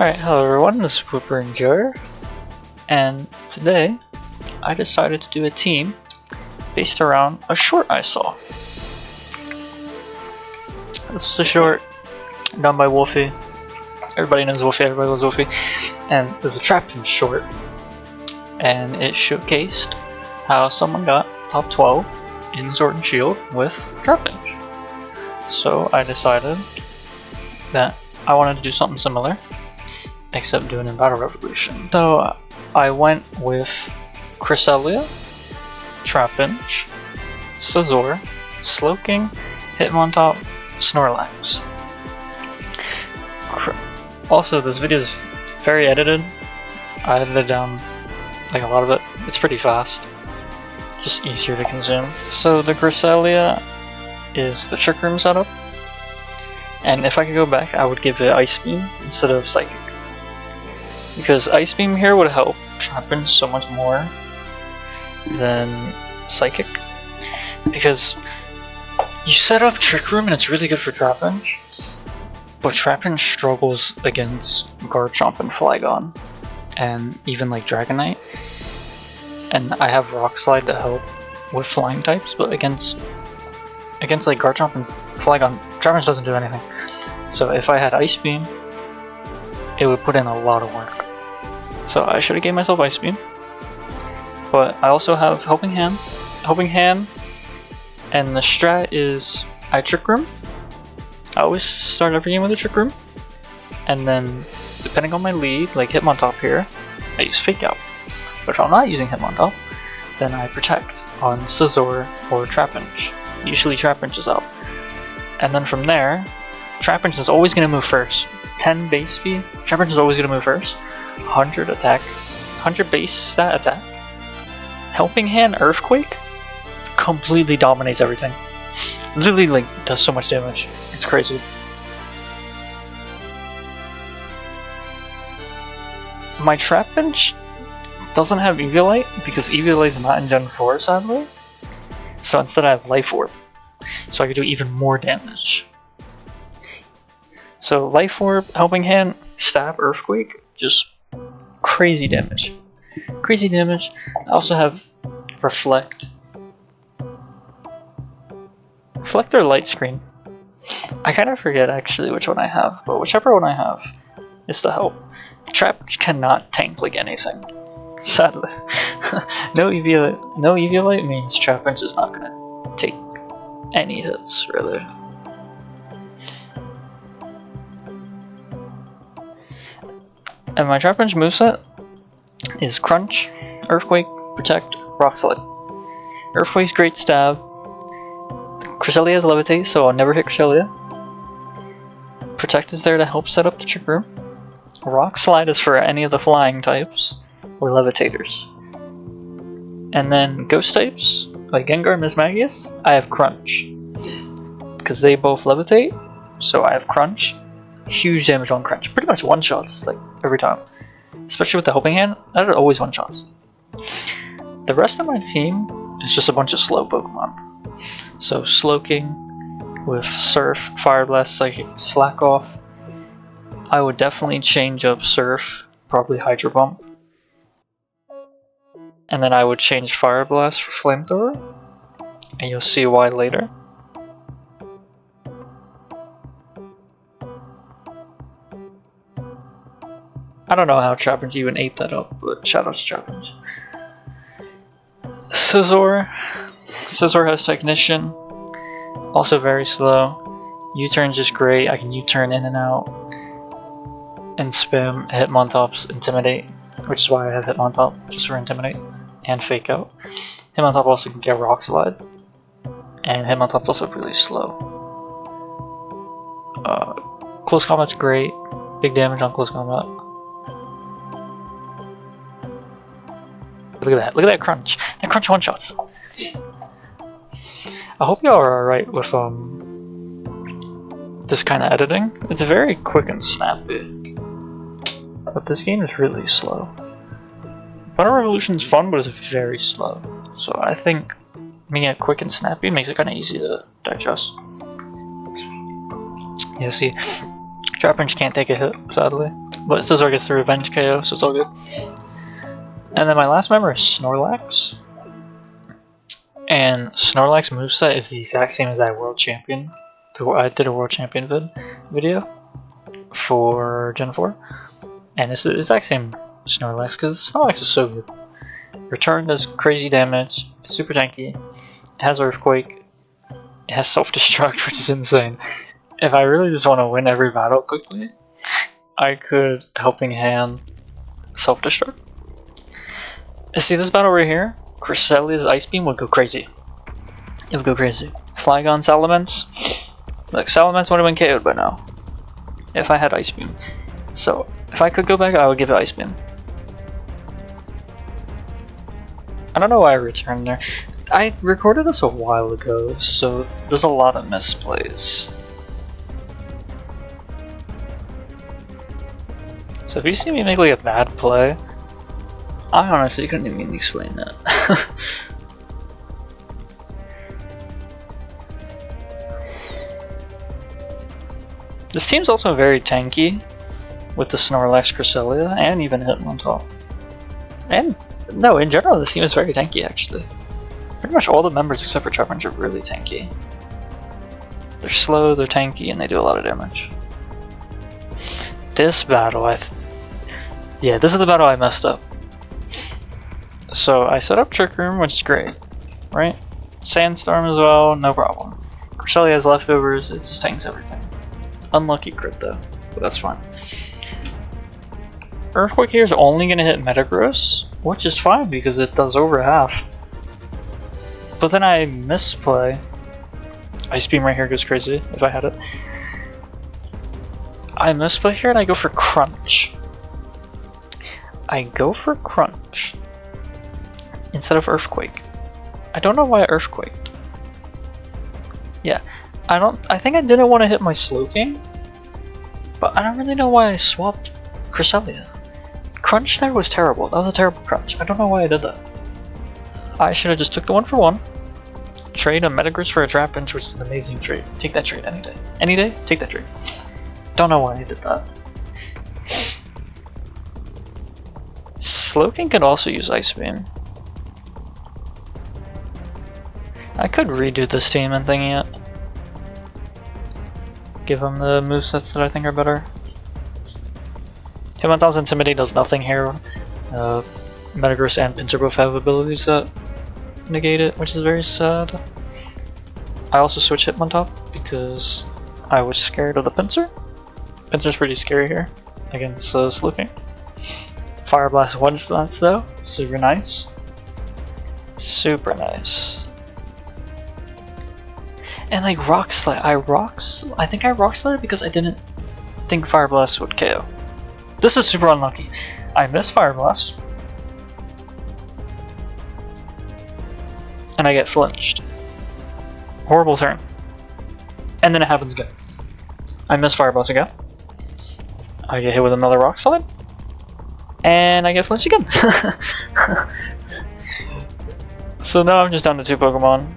Alright, hello everyone, this is Whooper and Joe, and today I decided to do a team based around a short I saw. This was a short done by Wolfey. Everybody knows Wolfey, everybody loves Wolfey. And it was a Trapinch short, and it showcased how someone got top 12 in Sword and Shield with Trapinch. So I decided that I wanted to do something similar, except doing in Battle Revolution. So I went with Cresselia, Trapinch, Scizor, Slowking, Hitmontop, Snorlax. Also, this video is very edited. I edited down like a lot of it. It's pretty fast. Just easier to consume. So the Cresselia is the Trick Room setup. And if I could go back, I would give it Ice Beam instead of Psychic. Because Ice Beam here would help Trapinch so much more than Psychic. Because you set up Trick Room and it's really good for Trapinch, but Trapinch struggles against Garchomp and Flygon, and even like Dragonite. And I have Rock Slide to help with flying types, but against like Garchomp and Flygon, Trapinch doesn't do anything. So if I had Ice Beam, it would put in a lot of work. So I should have gave myself Ice Beam. But I also have Helping Hand. Helping Hand, and the strat is I Trick Room. I always start every game with a Trick Room. And then, depending on my lead, like Hitmontop here, I use Fake Out. But if I'm not using Hitmontop, then I Protect on Scizor or Trapinch. Usually Trapinch is out. And then from there, Trapinch is always going to move first. 10 base speed, Trapinch is always going to move first. 100 attack, 100 base stat attack. Helping Hand Earthquake completely dominates everything. Literally like does so much damage. It's crazy. My Trapinch doesn't have Eviolite because Eviolite is not in Gen 4 sadly. So instead I have Life Orb. So I can do even more damage. So Life Orb, Helping Hand, Stab, Earthquake, just crazy damage. Crazy damage. I also have Reflect. Reflect or Light Screen. I kind of forget actually which one I have, but whichever one I have is the help. Trapinch cannot tank like anything. Sadly. No Eviolite means Trapinch is not gonna take any hits, really. And my Trapinch moveset is Crunch, Earthquake, Protect, Rock Slide. Earthquake's great stab. Cresselia has Levitate, so I'll never hit Cresselia. Protect is there to help set up the Trick Room. Rock Slide is for any of the flying types or Levitators. And then Ghost types, like Gengar and Mismagius, I have Crunch. Because they both Levitate, so I have Crunch. Huge damage on Crunch. Pretty much one-shots, like, every time. Especially with the Helping Hand, that are always one-shots. The rest of my team is just a bunch of slow Pokemon. So Slowking with Surf, Fire Blast, Psychic, Slack Off. I would definitely change up Surf, probably Hydro Pump. And then I would change Fire Blast for Flamethrower. And you'll see why later. I don't know how Trapinch even ate that up, but shout out to Trapinch. Scizor has Technician, also very slow. U-turn just great, I can U-turn in and out. And spam Hitmontop's Intimidate, which is why I have Hitmontop, just for Intimidate, and Fake Out. Hitmontop also can get Rock Slide, and Hitmontop's also really slow. Close Combat's great, big damage on Close Combat. Look at that Crunch. That Crunch one-shots. I hope y'all are alright with this kind of editing. It's very quick and snappy. But this game is really slow. Battle Revolution is fun, but it's very slow. So I think making it quick and snappy makes it kind of easy to digest. You see, Trapinch can't take a hit, sadly. But Scizor gets the revenge KO, so it's all good. And then my last member is Snorlax. And Snorlax moveset is the exact same as that World Champion. I did a World Champion video for Gen 4. And it's the exact same Snorlax, because Snorlax is so good. Return does crazy damage, it's super tanky, it has Earthquake, it has Self-Destruct, which is insane. If I really just want to win every battle quickly, I could Helping Hand Self-Destruct. See this battle right here? Cresselia's Ice Beam would go crazy. It would go crazy. Flygon Salamence. Like, Salamence would have been KO'd by now if I had Ice Beam. So, if I could go back, I would give it Ice Beam. I don't know why I returned there. I recorded this a while ago, so there's a lot of misplays. So if you see me make like a bad play, I honestly couldn't even explain that. This team's also very tanky with the Snorlax, Cresselia, and even Hitmontop. And no, in general, this team is very tanky actually. Pretty much all the members except for Trapinch are really tanky. They're slow, they're tanky, and they do a lot of damage. This battle, yeah, this is the battle I messed up. So I set up Trick Room, which is great, right? Sandstorm as well, no problem. Cresselia has leftovers, it just tanks everything. Unlucky crit though, but that's fine. Earthquake here is only going to hit Metagross, which is fine because it does over half. But then I misplay. Ice Beam right here goes crazy if I had it. I misplay here and I go for Crunch. I go for Crunch instead of Earthquake. I don't know why I Earthquaked. Yeah, I think I didn't want to hit my Slowking, but I don't really know why I swapped Cresselia. Crunch there was terrible. That was a terrible crunch. I don't know why I did that. I should have just took the 1-for-1. Trade a Metagross for a Trapinch, which is an amazing trade. Take that trade any day. Any day, take that trade. Don't know why I did that. Slowking could also use Ice Beam. I could redo this team and thingy it. Give them the movesets that I think are better. Hitmontop's Intimidate does nothing here. Metagross and Pinsir both have abilities that negate it, which is very sad. I also switched Hitmontop because I was scared of the Pinsir. Pinsir's pretty scary here against Slowking. Fire Blast 1-slots though, super nice. Super nice. And like Rock Slide, I think I Rock Slide because I didn't think Fire Blast would KO. This is super unlucky. I missed Fire Blast. And I get flinched. Horrible turn. And then it happens again. I miss Fire Blast again. I get hit with another Rock Slide. And I get flinched again. So now I'm just down to 2 Pokemon.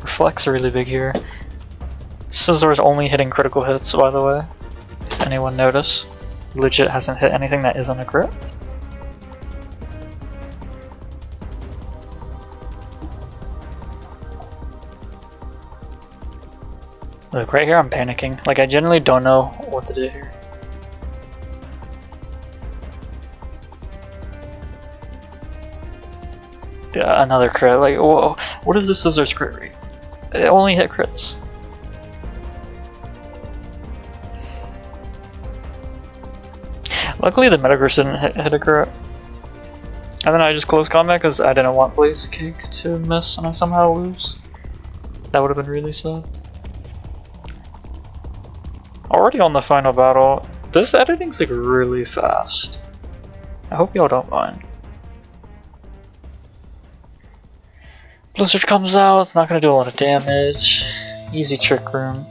Reflects are really big here. Scizor is only hitting critical hits, by the way. If anyone notice. Legit hasn't hit anything that isn't a crit. Look, right here I'm panicking. Like, I genuinely don't know what to do here. Yeah, another crit. Like, whoa, what is this Scizor's crit rate? It only hit crits. Luckily the Metagross didn't hit a crit. And then I just closed combat because I didn't want Blaze Kick to miss and I somehow lose. That would have been really sad. Already on the final battle. This editing's like really fast. I hope y'all don't mind. Blizzard comes out, it's not going to do a lot of damage. Easy Trick Room.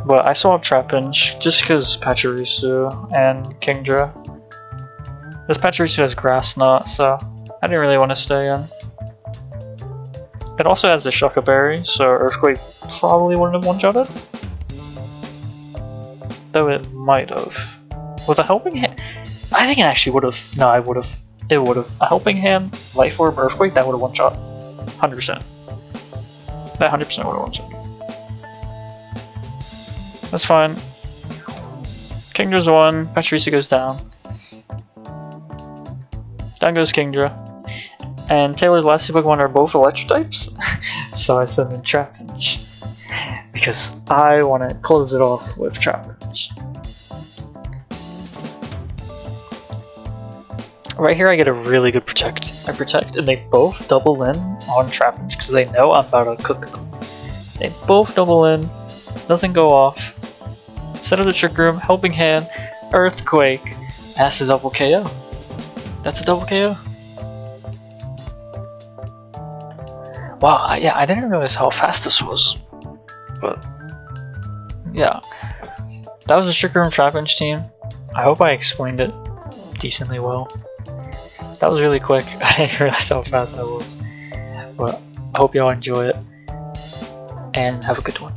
But I saw Trapinch just because Pachirisu and Kingdra. This Pachirisu has Grass Knot, so I didn't really want to stay in. It also has the Shucka Berry, so Earthquake probably wouldn't have one-shotted. Though it might have. With a Helping Hand, I think it actually would have. No, I would have. It would have. A Helping Hand, Life Orb, Earthquake, that would have one shot. 100%. That 100% would have one shot. That's fine. Kingdra's 1, Pachirisu goes down. Down goes Kingdra. And Taylor's last 2 Pokemon are both electric types, so I summoned Trapinch. Because I want to close it off with Trapinch. Right here I get a really good protect. I protect and they both double in on Trapinch because they know I'm about to cook them. They both double in, doesn't go off. Set up the Trick Room, Helping Hand, Earthquake. That's a double KO. That's a double KO. Wow, yeah, I didn't realize how fast this was. But, yeah. That was the Trick Room Trapinch team. I hope I explained it decently well. That was really quick. I didn't realize how fast that was. But I hope y'all enjoy it. And have a good one.